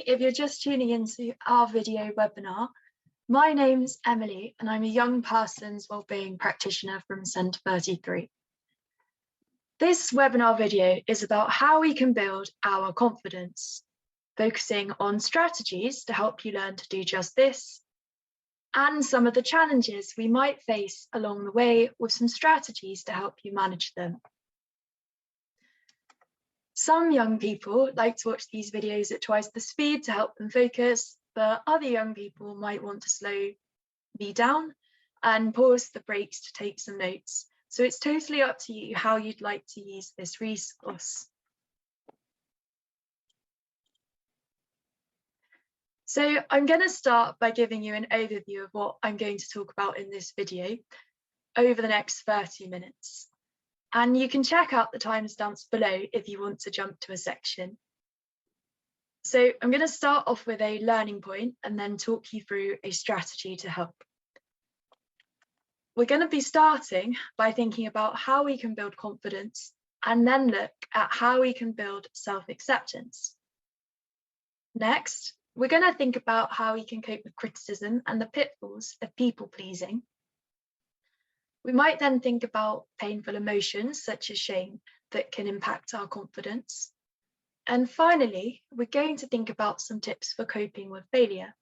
if you're just tuning into our video webinar. My name's Emily and I'm a young person's wellbeing practitioner from Centre 33. This webinar video is about how we can build our confidence, focusing on strategies to help you learn to do just this, and some of the challenges we might face along the way with some strategies to help you manage them. Some young people like to watch these videos at twice the speed to help them focus, but other young people might want to slow me down and pause the breaks to take some notes. So it's totally up to you how you'd like to use this resource. So I'm going to start by giving you an overview of what I'm going to talk about in this video over the next 30 minutes. And you can check out the timestamps below if you want to jump to a section. So I'm going to start off with a learning point and then talk you through a strategy to help. We're going to be starting by thinking about how we can build confidence and then look at how we can build self-acceptance. Next, we're going to think about how we can cope with criticism and the pitfalls of people-pleasing. We might then think about painful emotions such as shame that can impact our confidence. And finally, we're going to think about some tips for coping with failure.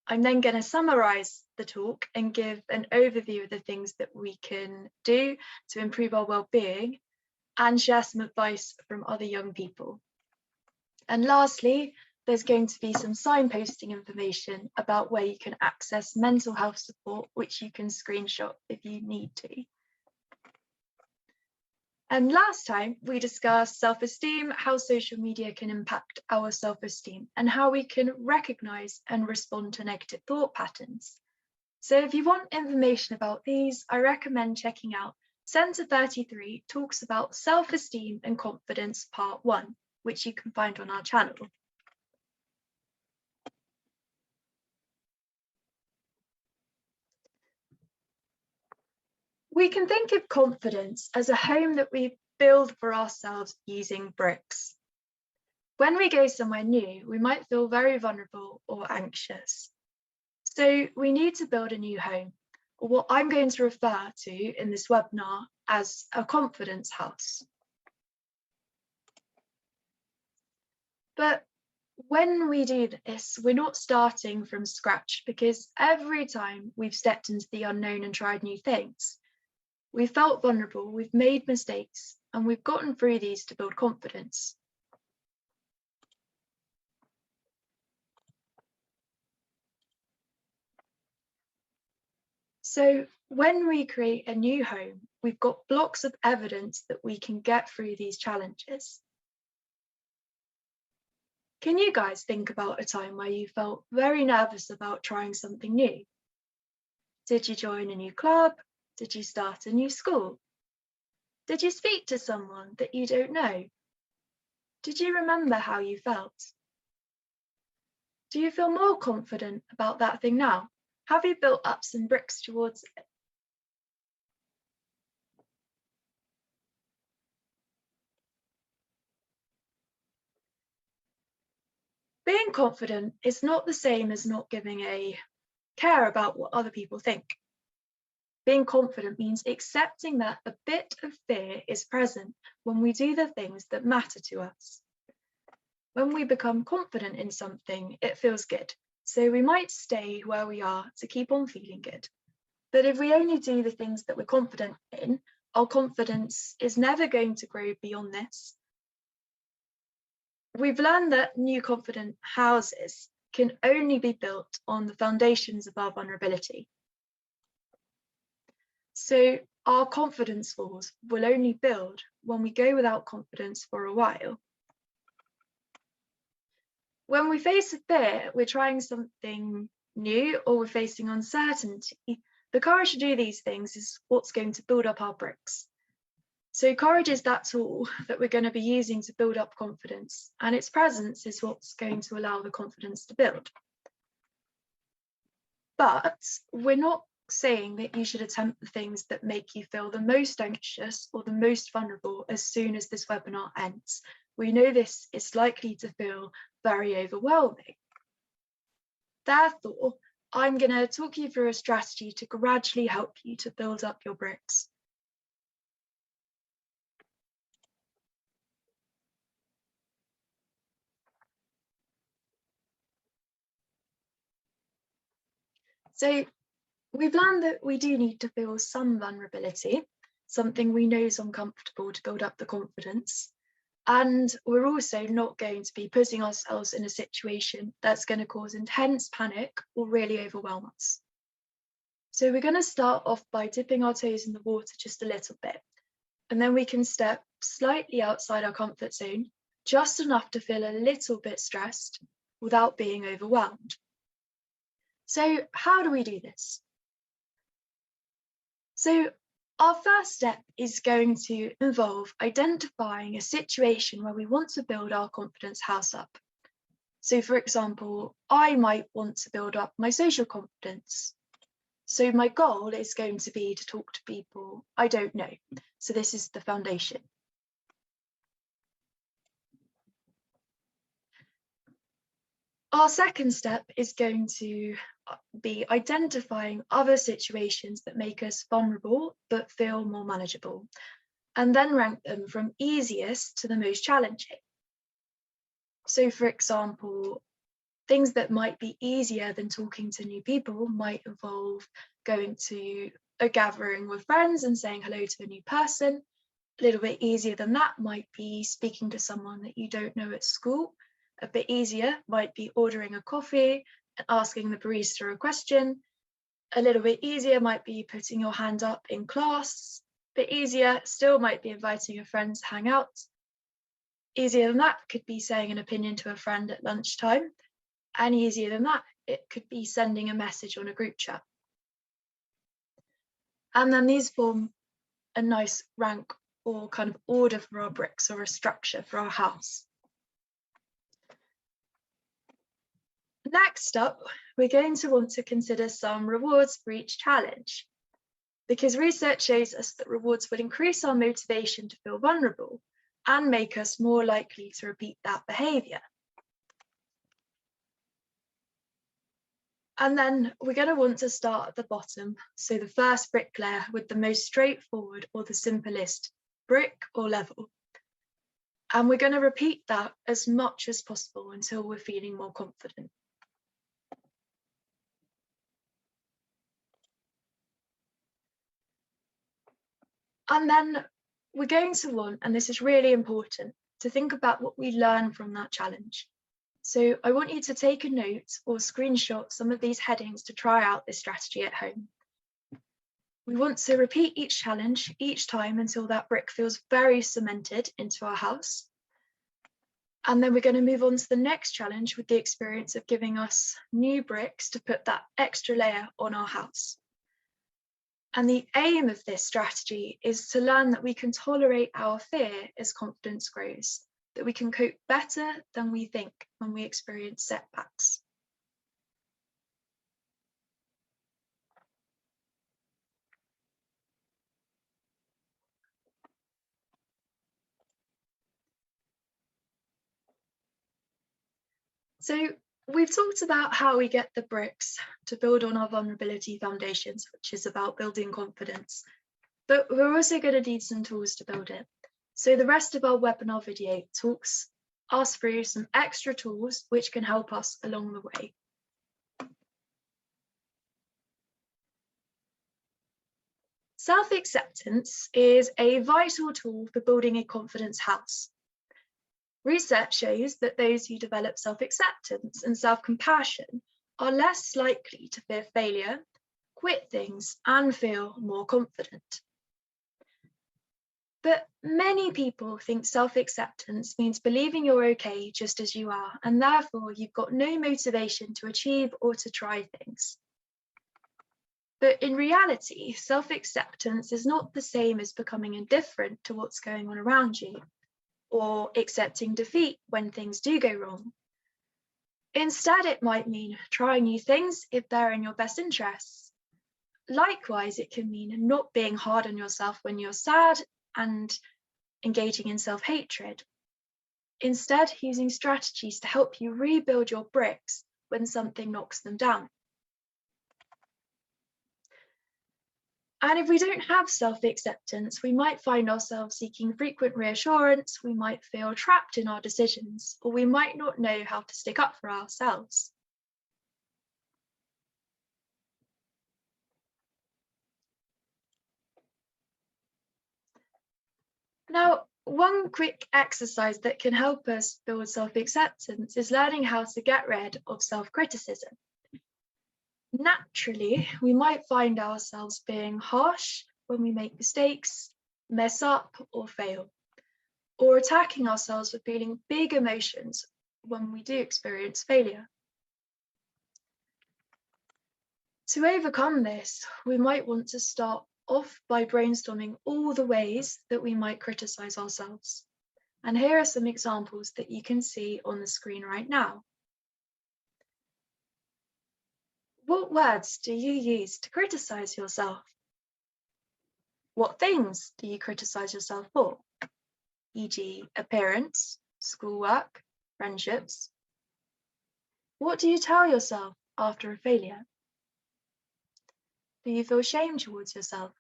I'm then going to summarize the talk and give an overview of the things that we can do to improve our well-being and share some advice from other young people. And lastly, there's going to be some signposting information about where you can access mental health support, which you can screenshot if you need to. And last time we discussed self-esteem, how social media can impact our self-esteem and how we can recognize and respond to negative thought patterns. So if you want information about these, I recommend checking out Centre 33 talks about self-esteem and confidence part 1, which you can find on our channel. We can think of confidence as a home that we build for ourselves using bricks. When we go somewhere new, we might feel very vulnerable or anxious. So we need to build a new home, or what I'm going to refer to in this webinar as a confidence house. But when we do this, we're not starting from scratch, because every time we've stepped into the unknown and tried new things, we've felt vulnerable, we've made mistakes, and we've gotten through these to build confidence. So when we create a new home, we've got blocks of evidence that we can get through these challenges. Can you guys think about a time where you felt very nervous about trying something new? Did you join a new club? Did you start a new school? Did you speak to someone that you don't know? Did you remember how you felt? Do you feel more confident about that thing now? Have you built up some bricks towards it? Being confident is not the same as not giving a care about what other people think. Being confident means accepting that a bit of fear is present when we do the things that matter to us. When we become confident in something, it feels good. So we might stay where we are to keep on feeling good. But if we only do the things that we're confident in, our confidence is never going to grow beyond this. We've learned that new confident houses can only be built on the foundations of our vulnerability. So our confidence walls will only build when we go without confidence for a while. When we face a fear, we're trying something new or we're facing uncertainty, the courage to do these things is what's going to build up our bricks. So courage is that tool that we're going to be using to build up confidence, and its presence is what's going to allow the confidence to build. But we're not saying that you should attempt the things that make you feel the most anxious or the most vulnerable as soon as this webinar ends. We know this is likely to feel very overwhelming. Therefore, I'm going to talk you through a strategy to gradually help you to build up your bricks. So we've learned that we do need to feel some vulnerability, something we know is uncomfortable to build up the confidence. And we're also not going to be putting ourselves in a situation that's going to cause intense panic or really overwhelm us. So we're going to start off by dipping our toes in the water just a little bit, and then we can step slightly outside our comfort zone, just enough to feel a little bit stressed without being overwhelmed. So how do we do this? So our first step is going to involve identifying a situation where we want to build our confidence house up. So for example, I might want to build up my social confidence. So my goal is going to be to talk to people I don't know. So this is the foundation. Our second step is going to be identifying other situations that make us vulnerable but feel more manageable, and then rank them from easiest to the most challenging. So for example, things that might be easier than talking to new people might involve going to a gathering with friends and saying hello to a new person. A little bit easier than that might be speaking to someone that you don't know at school. A bit easier might be ordering a coffee and asking the barista a question. A little bit easier might be putting your hand up in class. A bit easier still might be inviting a friend to hang out. Easier than that could be saying an opinion to a friend at lunchtime. And easier than that, it could be sending a message on a group chat. And then these form a nice rank or kind of order for our bricks, or a structure for our house. Next up, we're going to want to consider some rewards for each challenge, because research shows us that rewards will increase our motivation to feel vulnerable and make us more likely to repeat that behavior. And then we're going to want to start at the bottom, so the first brick layer with the most straightforward or the simplest brick or level. And we're going to repeat that as much as possible until we're feeling more confident. And then we're going to want, and this is really important, to think about what we learn from that challenge. So I want you to take a note or screenshot some of these headings to try out this strategy at home. We want to repeat each challenge each time until that brick feels very cemented into our house. And then we're going to move on to the next challenge with the experience of giving us new bricks to put that extra layer on our house. And the aim of this strategy is to learn that we can tolerate our fear as confidence grows, that we can cope better than we think when we experience setbacks. So we've talked about how we get the bricks to build on our vulnerability foundations, which is about building confidence, but we're also going to need some tools to build it. So the rest of our webinar video talks us through some extra tools which can help us along the way. Self-acceptance is a vital tool for building a confidence house. Research shows that those who develop self-acceptance and self-compassion are less likely to fear failure, quit things, and feel more confident. But many people think self-acceptance means believing you're okay just as you are, and therefore you've got no motivation to achieve or to try things. But in reality, self-acceptance is not the same as becoming indifferent to what's going on around you, or accepting defeat when things do go wrong. Instead, it might mean trying new things if they're in your best interests. Likewise, it can mean not being hard on yourself when you're sad and engaging in self-hatred. instead using strategies to help you rebuild your bricks when something knocks them down. And if we don't have self-acceptance, we might find ourselves seeking frequent reassurance, we might feel trapped in our decisions, or we might not know how to stick up for ourselves. Now, one quick exercise that can help us build self-acceptance is learning how to get rid of self-criticism. Naturally, we might find ourselves being harsh when we make mistakes, mess up, or fail, or attacking ourselves for feeling big emotions when we do experience failure. To overcome this, we might want to start off by brainstorming all the ways that we might criticize ourselves. And here are some examples that you can see on the screen right now. What words do you use to criticize yourself? What things do you criticize yourself for? E.g., appearance, schoolwork, friendships. What do you tell yourself after a failure? Do you feel shame towards yourself?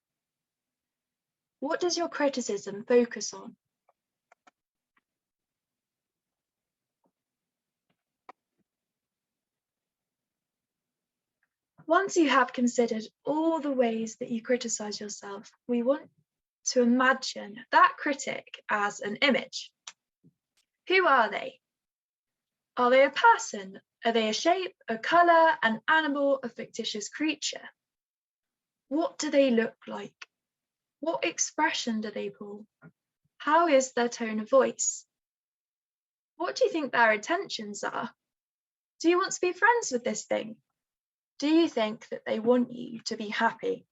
What does your criticism focus on? Once you have considered all the ways that you criticize yourself, we want to imagine that critic as an image. Who are they? Are they a person? Are they a shape, a colour, an animal, a fictitious creature? What do they look like? What expression do they pull? How is their tone of voice? What do you think their intentions are? Do you want to be friends with this thing? Do you think that they want you to be happy?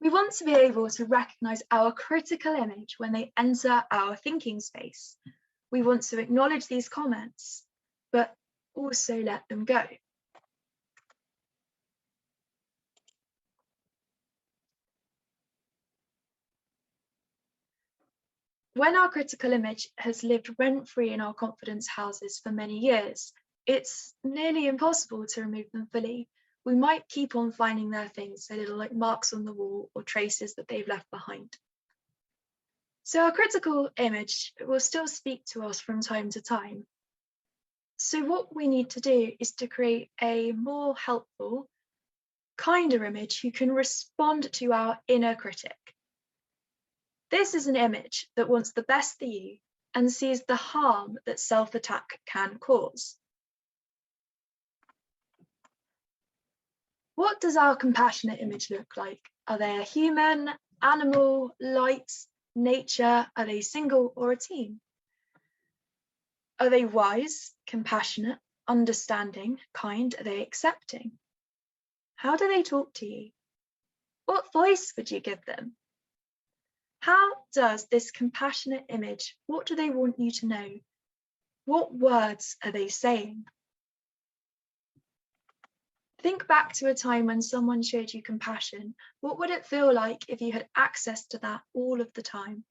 We want to be able to recognise our critical image when they enter our thinking space. We want to acknowledge these comments, but also let them go. When our critical image has lived rent-free in our confidence houses for many years, it's nearly impossible to remove them fully. We might keep on finding their things, so little like marks on the wall or traces that they've left behind. So our critical image will still speak to us from time to time. So what we need to do is to create a more helpful, kinder image who can respond to our inner critic. This is an image that wants the best for you and sees the harm that self-attack can cause. What does our compassionate image look like? Are they a human, animal, light, nature? Are they single or a team? Are they wise, compassionate, understanding, kind? Are they accepting? How do they talk to you? What voice would you give them? How does this compassionate image, what do they want you to know? What words are they saying? Think back to a time when someone showed you compassion. What would it feel like if you had access to that all of the time?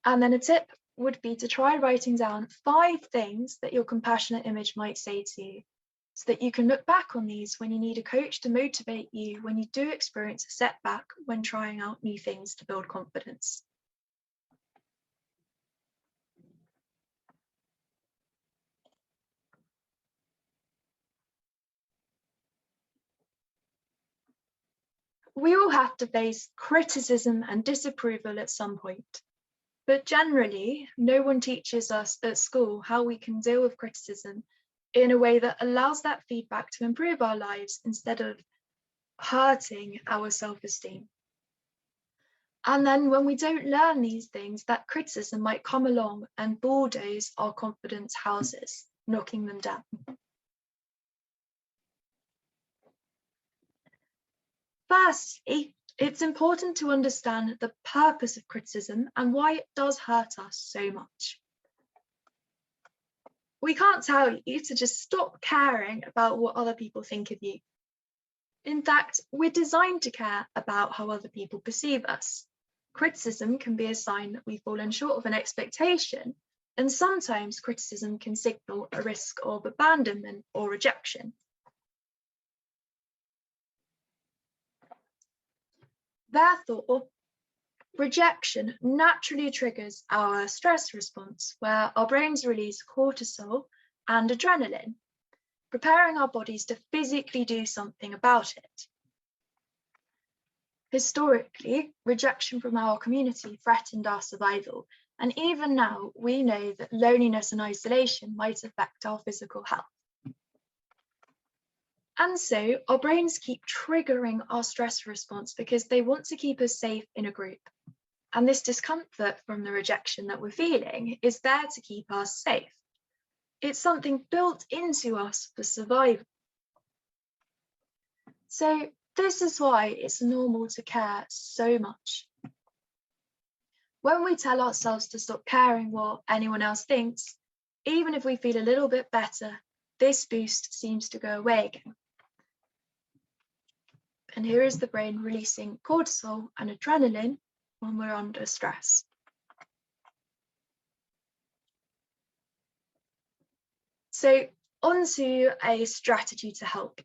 And then a tip would be to try writing down 5 things that your compassionate image might say to you, so that you can look back on these when you need a coach to motivate you when you do experience a setback when trying out new things to build confidence. We all have to face criticism and disapproval at some point, but generally, no one teaches us at school how we can deal with criticism in a way that allows that feedback to improve our lives instead of hurting our self-esteem. And then when we don't learn these things, that criticism might come along and bulldoze our confidence houses, knocking them down. Firstly, it's important to understand the purpose of criticism and why it does hurt us so much. We can't tell you to just stop caring about what other people think of you. In fact, we're designed to care about how other people perceive us. Criticism can be a sign that we've fallen short of an expectation, and sometimes criticism can signal a risk of abandonment or rejection. Therefore, rejection naturally triggers our stress response, where our brains release cortisol and adrenaline, preparing our bodies to physically do something about it. Historically, rejection from our community threatened our survival, and even now we know that loneliness and isolation might affect our physical health. And so our brains keep triggering our stress response because they want to keep us safe in a group. And this discomfort from the rejection that we're feeling is there to keep us safe. It's something built into us for survival. So this is why it's normal to care so much. When we tell ourselves to stop caring what anyone else thinks, even if we feel a little bit better, this boost seems to go away again. And here is the brain releasing cortisol and adrenaline when we're under stress. So on to a strategy to help.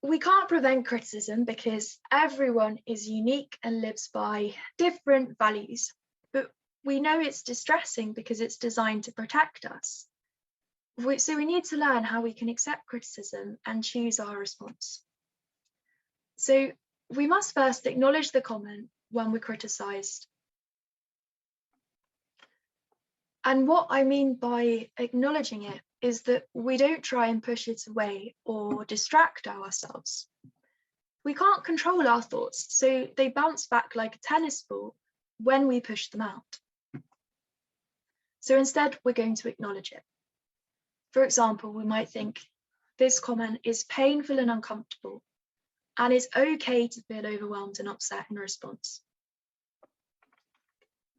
We can't prevent criticism because everyone is unique and lives by different values, but we know it's distressing because it's designed to protect us. So we need to learn how we can accept criticism and choose our response. So we must first acknowledge the comment when we're criticised. And what I mean by acknowledging it is that we don't try and push it away or distract ourselves. We can't control our thoughts, so they bounce back like a tennis ball when we push them out. So instead, we're going to acknowledge it. For example, we might think, this comment is painful and uncomfortable, and it's okay to feel overwhelmed and upset in response.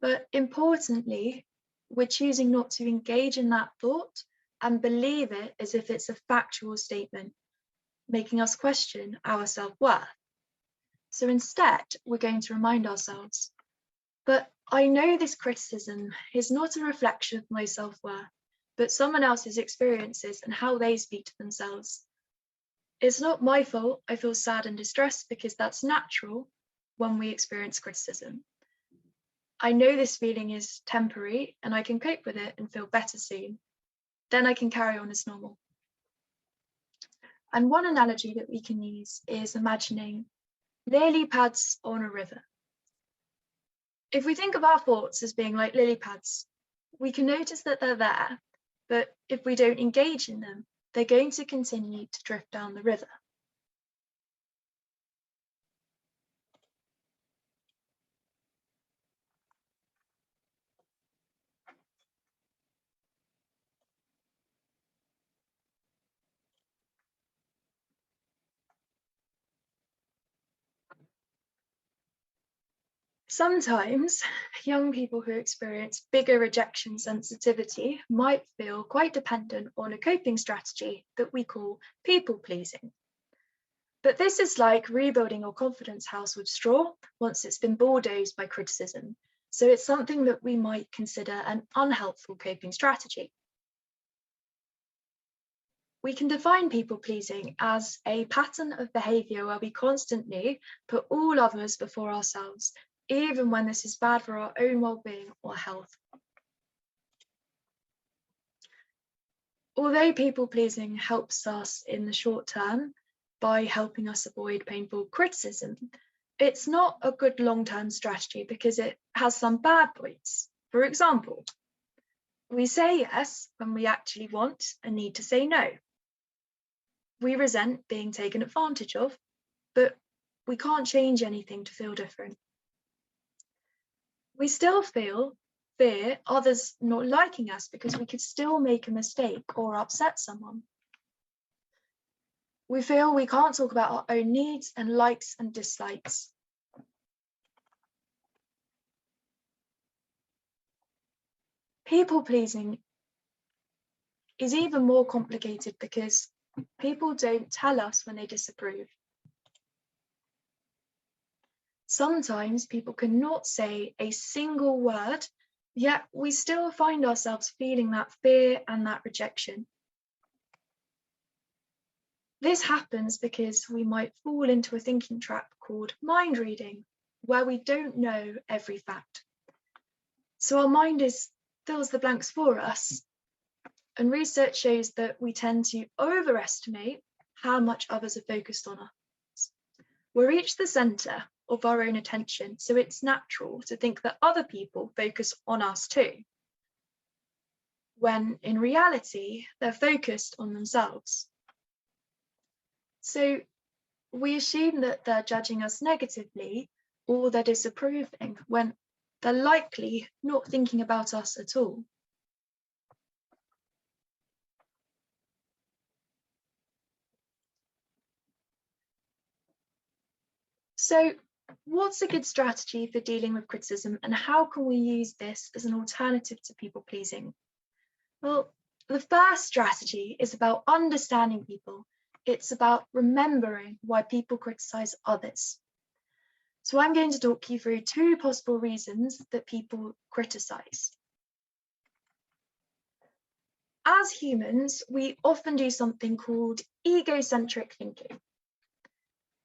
But importantly, we're choosing not to engage in that thought and believe it as if it's a factual statement, making us question our self-worth. So instead, we're going to remind ourselves, but I know this criticism is not a reflection of my self-worth, but someone else's experiences and how they speak to themselves. It's not my fault I feel sad and distressed because that's natural when we experience criticism. I know this feeling is temporary and I can cope with it and feel better soon. Then I can carry on as normal. And one analogy that we can use is imagining lily pads on a river. If we think of our thoughts as being like lily pads, we can notice that they're there, but if we don't engage in them, they're going to continue to drift down the river. Sometimes young people who experience bigger rejection sensitivity might feel quite dependent on a coping strategy that we call people pleasing. But this is like rebuilding your confidence house with straw once it's been bulldozed by criticism. So it's something that we might consider an unhelpful coping strategy. We can define people pleasing as a pattern of behavior where we constantly put all others before ourselves, even when this is bad for our own well-being or health. Although people pleasing helps us in the short term by helping us avoid painful criticism, it's not a good long-term strategy because it has some bad points. For example, we say yes when we actually want and need to say no. We resent being taken advantage of, but we can't change anything to feel different. We still fear others not liking us because we could still make a mistake or upset someone. We feel we can't talk about our own needs and likes and dislikes. People pleasing is even more complicated because people don't tell us when they disapprove. Sometimes people cannot say a single word, yet we still find ourselves feeling that fear and that rejection. This happens because we might fall into a thinking trap called mind reading, where we don't know every fact. So our mind fills the blanks for us. And research shows that we tend to overestimate how much others are focused on us. We're each the center of our own attention, so it's natural to think that other people focus on us too, when in reality, they're focused on themselves. So we assume that they're judging us negatively or they're disapproving when they're likely not thinking about us at all. So what's a good strategy for dealing with criticism, and how can we use this as an alternative to people pleasing? Well, the first strategy is about understanding people. It's about remembering why people criticize others. So I'm going to talk you through 2 possible reasons that people criticize. As humans, we often do something called egocentric thinking.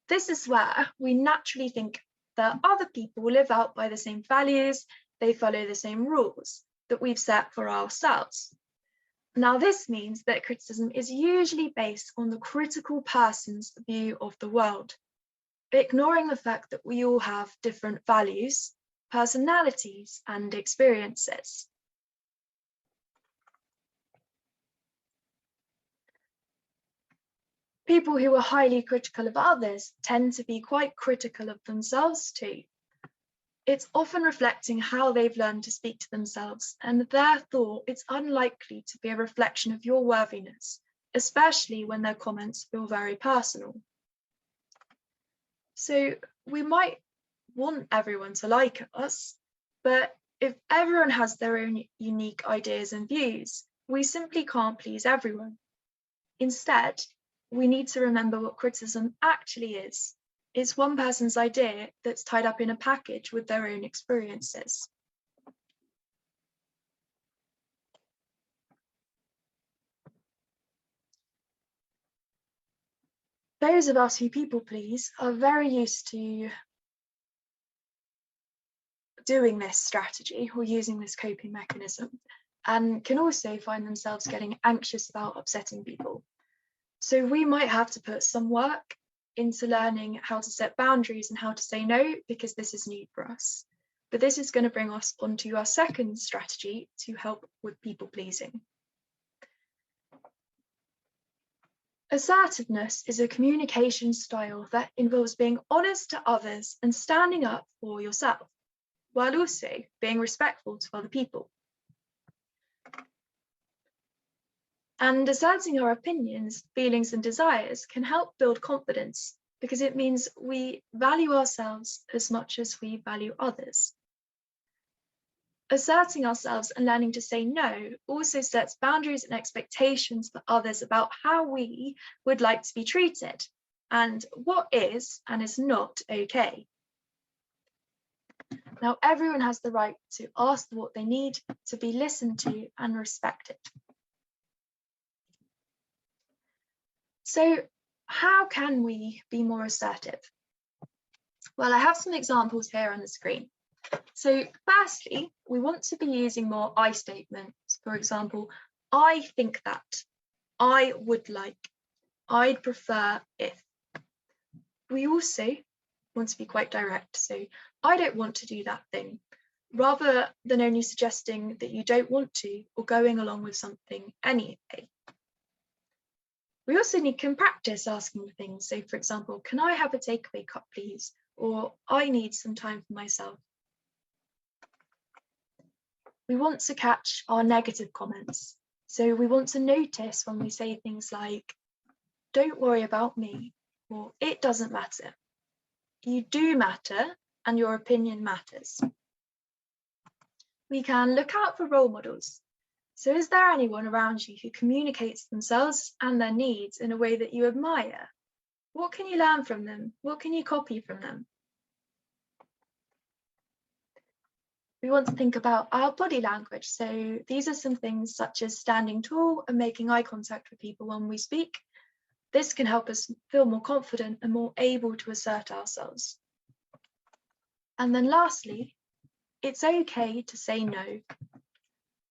This is where we naturally think that other people live out by the same values, they follow the same rules that we've set for ourselves. Now, this means that criticism is usually based on the critical person's view of the world, ignoring the fact that we all have different values, personalities, and experiences. People who are highly critical of others tend to be quite critical of themselves too. It's often reflecting how they've learned to speak to themselves, and therefore it's unlikely to be a reflection of your worthiness, especially when their comments feel very personal. So we might want everyone to like us, but if everyone has their own unique ideas and views, we simply can't please everyone. Instead, we need to remember what criticism actually is. It's one person's idea that's tied up in a package with their own experiences. Those of us who people please are very used to doing this strategy or using this coping mechanism, and can also find themselves getting anxious about upsetting people. So we might have to put some work into learning how to set boundaries and how to say no, because this is new for us. But this is going to bring us onto our second strategy to help with people pleasing. Assertiveness is a communication style that involves being honest to others and standing up for yourself, while also being respectful to other people. And asserting our opinions, feelings, and desires can help build confidence, because it means we value ourselves as much as we value others. Asserting ourselves and learning to say no also sets boundaries and expectations for others about how we would like to be treated and what is and is not okay. Now, everyone has the right to ask what they need, to be listened to and respected. So how can we be more assertive? Well, I have some examples here on the screen. So firstly, we want to be using more I statements. For example, I think that, I would like, I'd prefer if. We also want to be quite direct. So I don't want to do that thing, rather than only suggesting that you don't want to or going along with something anyway. We also can practice asking for things. So for example, can I have a takeaway cup, please? Or I need some time for myself. We want to catch our negative comments. So we want to notice when we say things like, don't worry about me, or it doesn't matter. You do matter, and your opinion matters. We can look out for role models. So is there anyone around you who communicates themselves and their needs in a way that you admire? What can you learn from them? What can you copy from them? We want to think about our body language. So these are some things such as standing tall and making eye contact with people when we speak. This can help us feel more confident and more able to assert ourselves. And then lastly, it's okay to say no.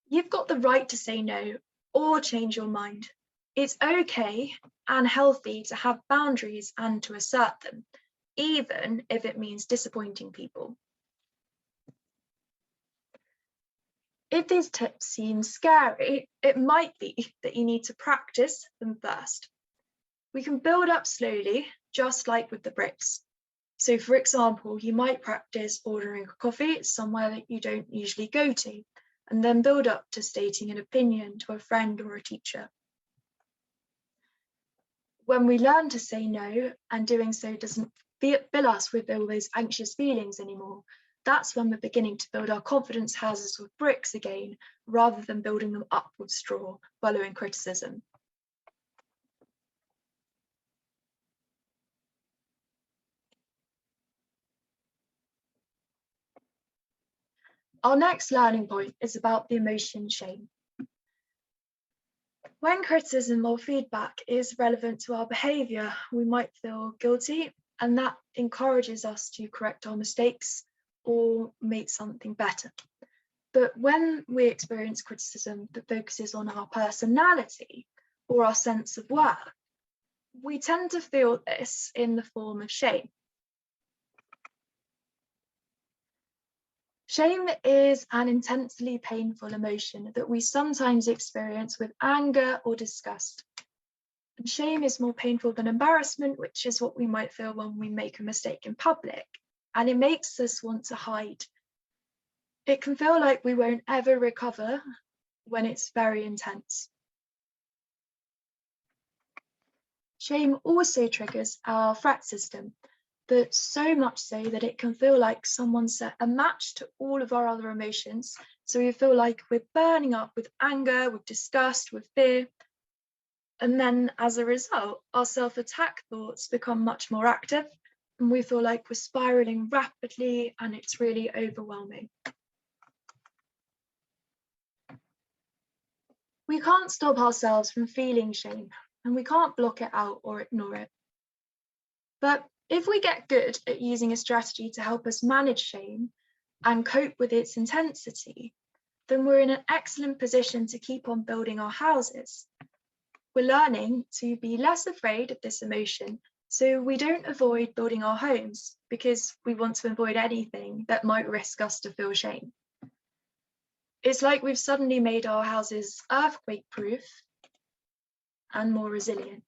You've got the right to say no or change your mind. It's okay and healthy to have boundaries and to assert them, even if it means disappointing people. If these tips seem scary, it might be that you need to practice them first. We can build up slowly, just like with the bricks. So for example, you might practice ordering a coffee somewhere that you don't usually go to, and then build up to stating an opinion to a friend or a teacher. When we learn to say no, and doing so doesn't fill us with all those anxious feelings anymore, that's when we're beginning to build our confidence houses with bricks again, rather than building them up with straw, following criticism. Our next learning point is about the emotion shame. When criticism or feedback is relevant to our behaviour, we might feel guilty, and that encourages us to correct our mistakes or make something better. But when we experience criticism that focuses on our personality or our sense of worth, we tend to feel this in the form of shame. Shame is an intensely painful emotion that we sometimes experience with anger or disgust. And shame is more painful than embarrassment, which is what we might feel when we make a mistake in public, and it makes us want to hide. It can feel like we won't ever recover when it's very intense. Shame also triggers our threat system, but so much so that it can feel like someone set a match to all of our other emotions. So we feel like we're burning up with anger, with disgust, with fear. And then as a result, our self-attack thoughts become much more active, and we feel like we're spiraling rapidly, and it's really overwhelming. We can't stop ourselves from feeling shame, and we can't block it out or ignore it. But if we get good at using a strategy to help us manage shame and cope with its intensity, then we're in an excellent position to keep on building our houses. We're learning to be less afraid of this emotion, so we don't avoid building our homes because we want to avoid anything that might risk us to feel shame. It's like we've suddenly made our houses earthquake-proof and more resilient.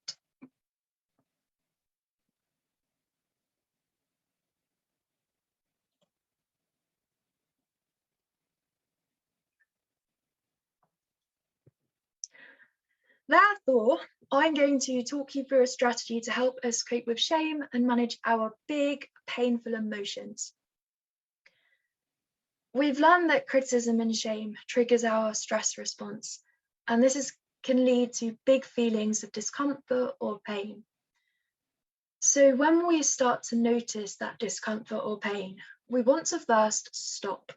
Therefore, I'm going to talk you through a strategy to help us cope with shame and manage our big, painful emotions. We've learned that criticism and shame triggers our stress response, and this can lead to big feelings of discomfort or pain. So when we start to notice that discomfort or pain, we want to first stop.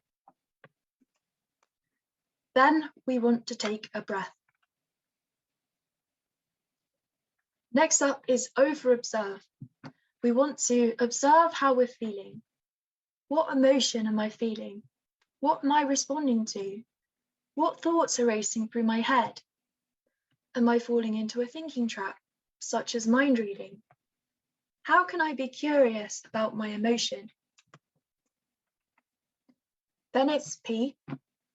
Then we want to take a breath. Next up is over-observe. We want to observe how we're feeling. What emotion am I feeling? What am I responding to? What thoughts are racing through my head? Am I falling into a thinking trap, such as mind reading? How can I be curious about my emotion? Then it's P.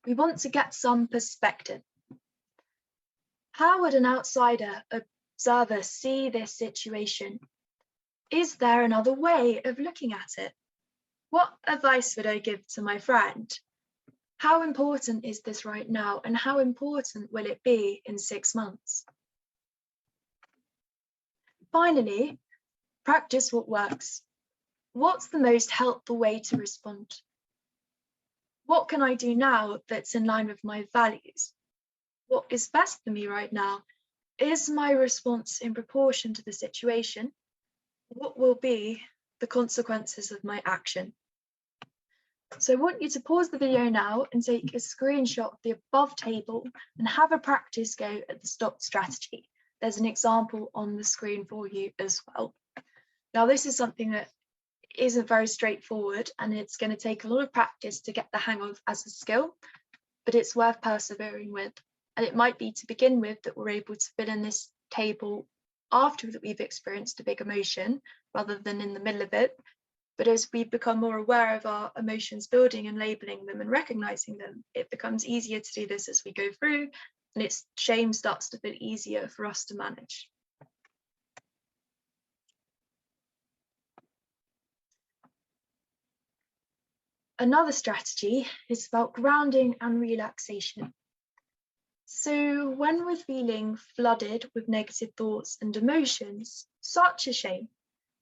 We want to get some perspective. How would an outsider observer see this situation? Is there another way of looking at it? What advice would I give to my friend? How important is this right now, and how important will it be in 6 months? Finally, practice what works. What's the most helpful way to respond? What can I do now that's in line with my values? What is best for me right now? Is my response in proportion to the situation? What will be the consequences of my action? So I want you to pause the video now and take a screenshot of the above table and have a practice go at the stop strategy. There's an example on the screen for you as well. Now, this is something that isn't very straightforward, and it's going to take a lot of practice to get the hang of as a skill, but it's worth persevering with. And it might be to begin with that we're able to fill in this table after that we've experienced a big emotion rather than in the middle of it. But as we become more aware of our emotions building and labeling them and recognizing them, it becomes easier to do this as we go through, and its shame starts to feel easier for us to manage. Another strategy is about grounding and relaxation. So when we're feeling flooded with negative thoughts and emotions, such as shame,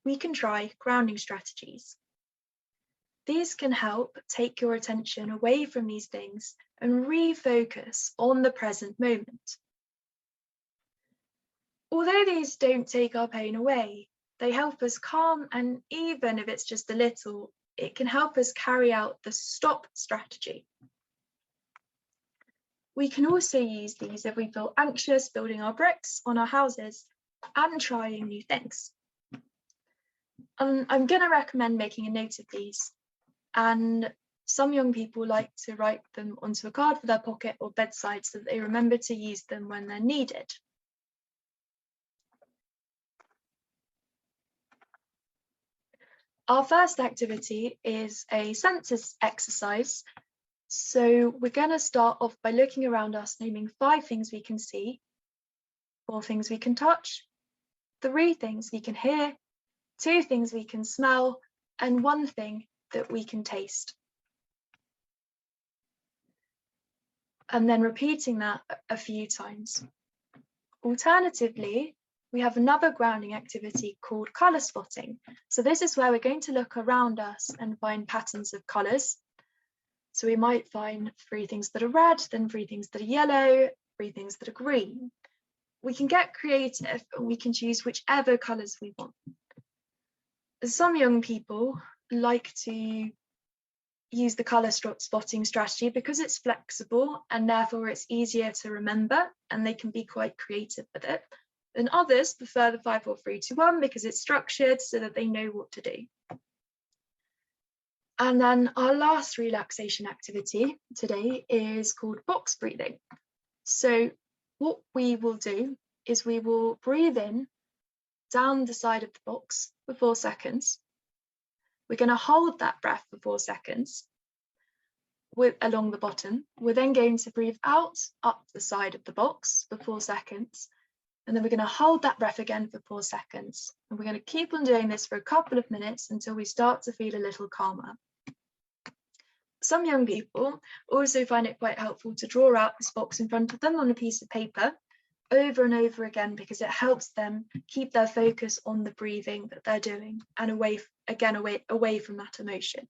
we can try grounding strategies. These can help take your attention away from these things and refocus on the present moment. Although these don't take our pain away, they help us calm, and even if it's just a little, it can help us carry out the stop strategy. We can also use these if we feel anxious building our bricks on our houses and trying new things. I'm going to recommend making a note of these, and some young people like to write them onto a card for their pocket or bedside so that they remember to use them when they're needed. Our first activity is a senses exercise. So we're going to start off by looking around us, naming 5 things we can see, 4 things we can touch, 3 things we can hear, 2 things we can smell, and 1 thing that we can taste. And then repeating that a few times. Alternatively, we have another grounding activity called colour spotting. So this is where we're going to look around us and find patterns of colours. So we might find 3 things that are red, then 3 things that are yellow, 3 things that are green. We can get creative and we can choose whichever colours we want. Some young people like to use the colour spotting strategy because it's flexible and therefore it's easier to remember, and they can be quite creative with it. And others prefer the 5, 4, 3, 2, 1 because it's structured so that they know what to do. And then our last relaxation activity today is called box breathing. So what we will do is we will breathe in down the side of the box for 4 seconds. We're going to hold that breath for 4 seconds along the bottom. We're then going to breathe out up the side of the box for 4 seconds. And then we're going to hold that breath again for 4 seconds. And we're going to keep on doing this for a couple of minutes until we start to feel a little calmer. Some young people also find it quite helpful to draw out this box in front of them on a piece of paper over and over again, because it helps them keep their focus on the breathing that they're doing and away from that emotion.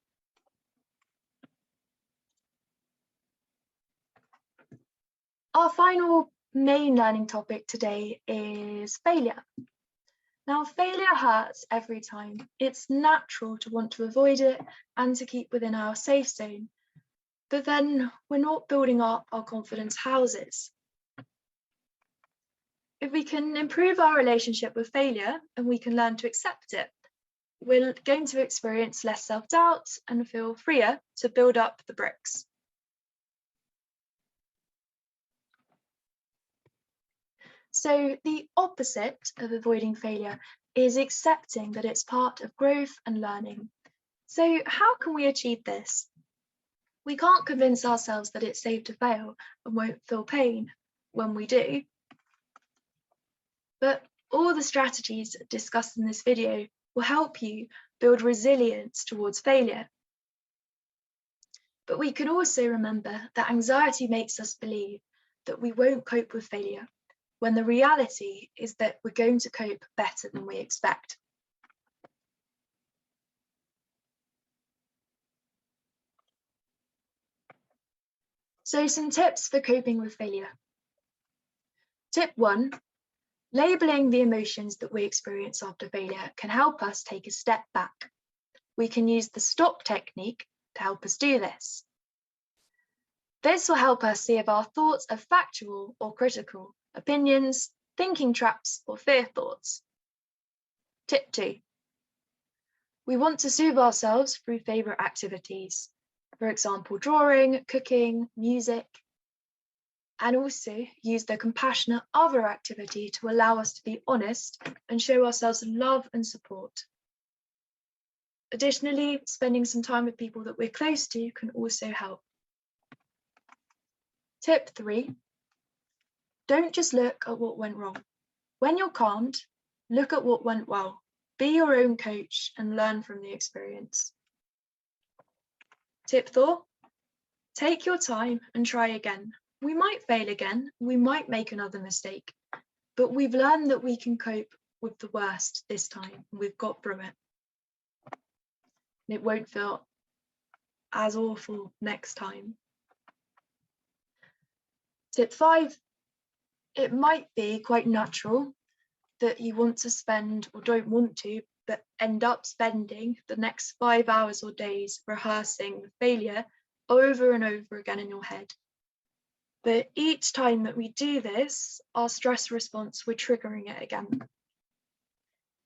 Our final main learning topic today is failure. Now, failure hurts every time. It's natural to want to avoid it and to keep within our safe zone. But then we're not building up our confidence houses. If we can improve our relationship with failure and we can learn to accept it, we're going to experience less self-doubt and feel freer to build up the bricks. So the opposite of avoiding failure is accepting that it's part of growth and learning. So how can we achieve this? We can't convince ourselves that it's safe to fail and won't feel pain when we do. But all the strategies discussed in this video will help you build resilience towards failure. But we can also remember that anxiety makes us believe that we won't cope with failure, when the reality is that we're going to cope better than we expect. So some tips for coping with failure. Tip 1, labeling the emotions that we experience after failure can help us take a step back. We can use the stop technique to help us do this. This will help us see if our thoughts are factual or critical, opinions, thinking traps, or fear thoughts. Tip 2. We want to soothe ourselves through favourite activities, for example, drawing, cooking, music, and also use the compassionate other activity to allow us to be honest and show ourselves love and support. Additionally, spending some time with people that we're close to can also help. Tip 3, don't just look at what went wrong. When you're calmed, look at what went well. Be your own coach and learn from the experience. Tip 4, take your time and try again. We might fail again, we might make another mistake, but we've learned that we can cope with the worst this time. We've got through it. It won't feel as awful next time. Tip 5, it might be quite natural that you want to spend or don't want to, but end up spending the next 5 hours or days rehearsing the failure over and over again in your head. But each time that we do this, our stress response, we're triggering it again.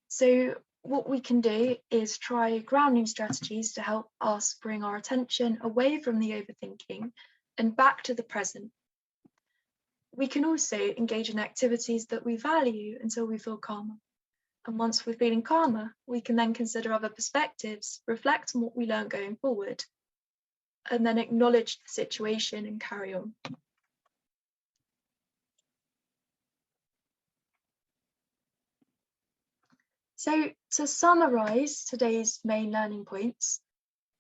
So what we can do is try grounding strategies to help us bring our attention away from the overthinking and back to the present. We can also engage in activities that we value until we feel calmer. And once we're feeling calmer, we can then consider other perspectives, reflect on what we learned going forward, and then acknowledge the situation and carry on. So to summarize today's main learning points,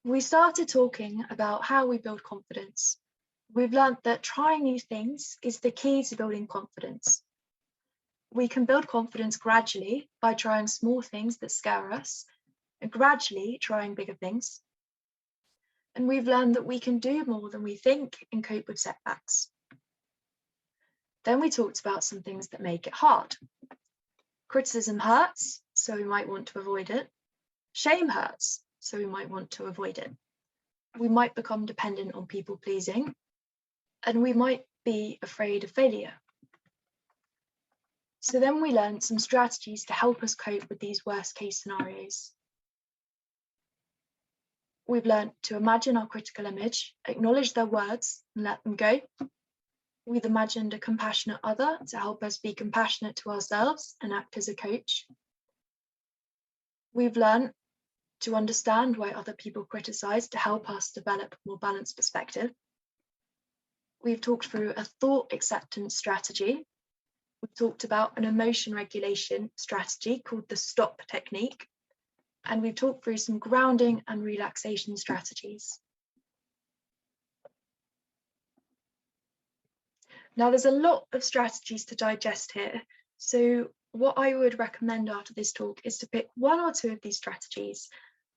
we started talking about how we build confidence. We've learned that trying new things is the key to building confidence. We can build confidence gradually by trying small things that scare us and gradually trying bigger things. And we've learned that we can do more than we think and cope with setbacks. Then we talked about some things that make it hard. Criticism hurts, so we might want to avoid it. Shame hurts, so we might want to avoid it. We might become dependent on people pleasing, and we might be afraid of failure. So then we learned some strategies to help us cope with these worst case scenarios. We've learned to imagine our critical image, acknowledge their words and let them go. We've imagined a compassionate other to help us be compassionate to ourselves and act as a coach. We've learned to understand why other people criticize to help us develop a more balanced perspective. We've talked through a thought acceptance strategy. We've talked about an emotion regulation strategy called the STOP technique. And we've talked through some grounding and relaxation strategies. Now, there's a lot of strategies to digest here. So what I would recommend after this talk is to pick 1 or 2 of these strategies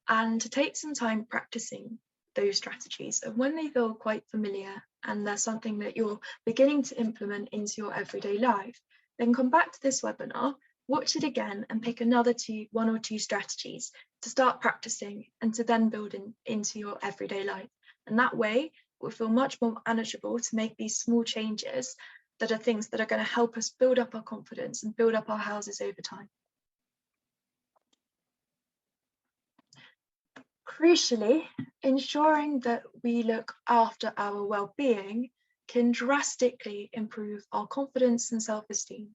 and to take some time practicing those strategies. And when they feel quite familiar and they're something that you're beginning to implement into your everyday life, then come back to this webinar, watch it again and pick another 1 or 2 strategies to start practicing and to then build into your everyday life. And that way, will feel much more manageable to make these small changes that are things that are going to help us build up our confidence and build up our houses over time. Crucially, ensuring that we look after our well-being can drastically improve our confidence and self-esteem.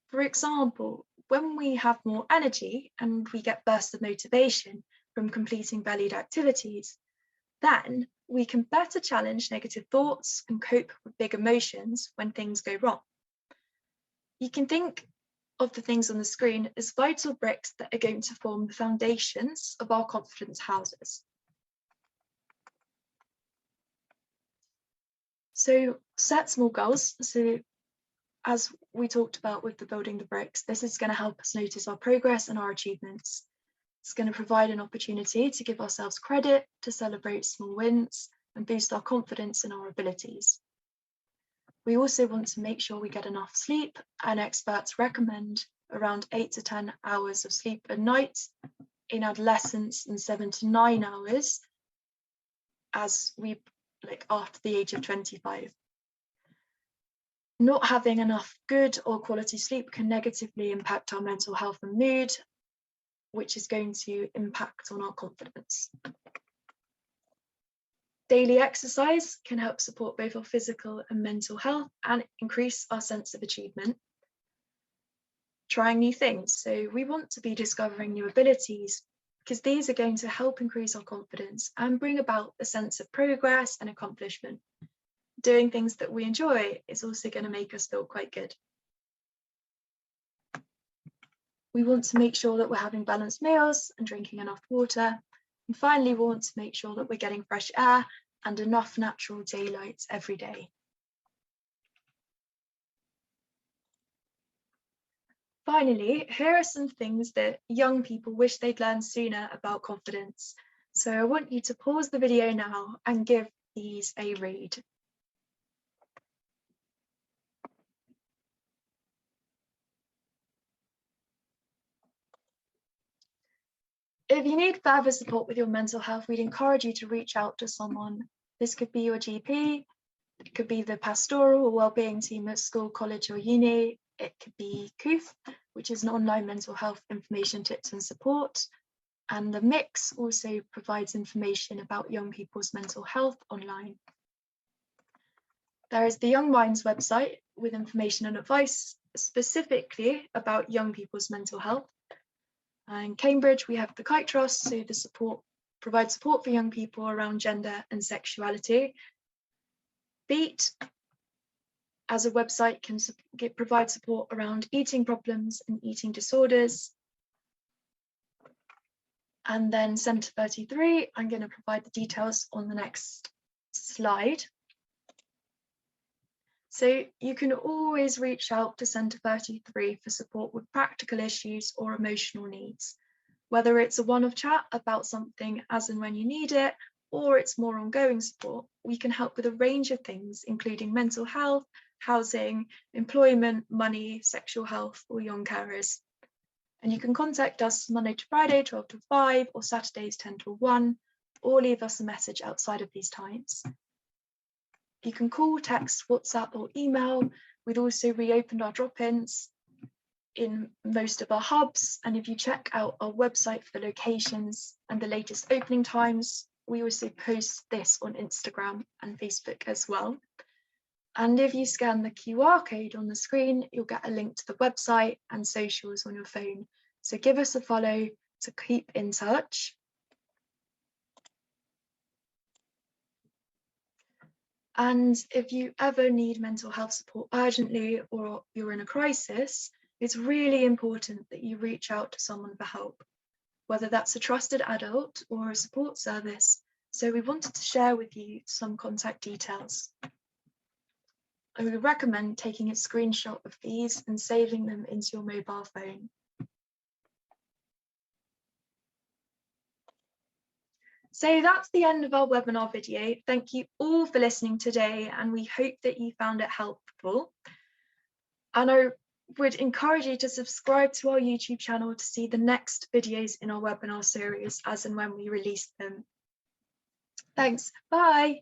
For example, when we have more energy and we get bursts of motivation from completing valued activities, then we can better challenge negative thoughts and cope with big emotions when things go wrong. You can think of the things on the screen as vital bricks that are going to form the foundations of our confidence houses. So set small goals. So as we talked about with the building the bricks, this is going to help us notice our progress and our achievements. It's going to provide an opportunity to give ourselves credit, to celebrate small wins and boost our confidence in our abilities. We also want to make sure we get enough sleep, and experts recommend around 8 to 10 hours of sleep a night in adolescents and 7 to 9 hours as we after the age of 25. Not having enough good or quality sleep can negatively impact our mental health and mood, which is going to impact on our confidence. Daily exercise can help support both our physical and mental health and increase our sense of achievement. Trying new things. So we want to be discovering new abilities because these are going to help increase our confidence and bring about a sense of progress and accomplishment. Doing things that we enjoy is also going to make us feel quite good. We want to make sure that we're having balanced meals and drinking enough water. And finally, we want to make sure that we're getting fresh air and enough natural daylight every day. Finally, here are some things that young people wish they'd learned sooner about confidence. So I want you to pause the video now and give these a read. If you need further support with your mental health, we'd encourage you to reach out to someone. This could be your GP, it could be the pastoral or wellbeing team at school, college or uni. It could be COOF, which is an online mental health information, tips and support. And the Mix also provides information about young people's mental health online. There is the Young Minds website with information and advice specifically about young people's mental health. In Cambridge, we have the Kite Trust, so the support provides support for young people around gender and sexuality. Beat, as a website, can provide support around eating problems and eating disorders. And then Centre 33, I'm going to provide the details on the next slide. So you can always reach out to Centre 33 for support with practical issues or emotional needs, whether it's a one-off chat about something as and when you need it, or it's more ongoing support. We can help with a range of things, including mental health, housing, employment, money, sexual health, or young carers. And you can contact us Monday to Friday, 12 to 5, or Saturdays, 10 to 1, or leave us a message outside of these times. You can call, text, WhatsApp, or email. We've also reopened our drop-ins in most of our hubs. And if you check out our website for the locations and the latest opening times, we also post this on Instagram and Facebook as well. And if you scan the QR code on the screen, you'll get a link to the website and socials on your phone. So give us a follow to keep in touch. And if you ever need mental health support urgently or you're in a crisis, it's really important that you reach out to someone for help, whether that's a trusted adult or a support service. So we wanted to share with you some contact details. I would recommend taking a screenshot of these and saving them into your mobile phone. So that's the end of our webinar video. Thank you all for listening today, and we hope that you found it helpful. And I would encourage you to subscribe to our YouTube channel to see the next videos in our webinar series as and when we release them. Thanks, bye.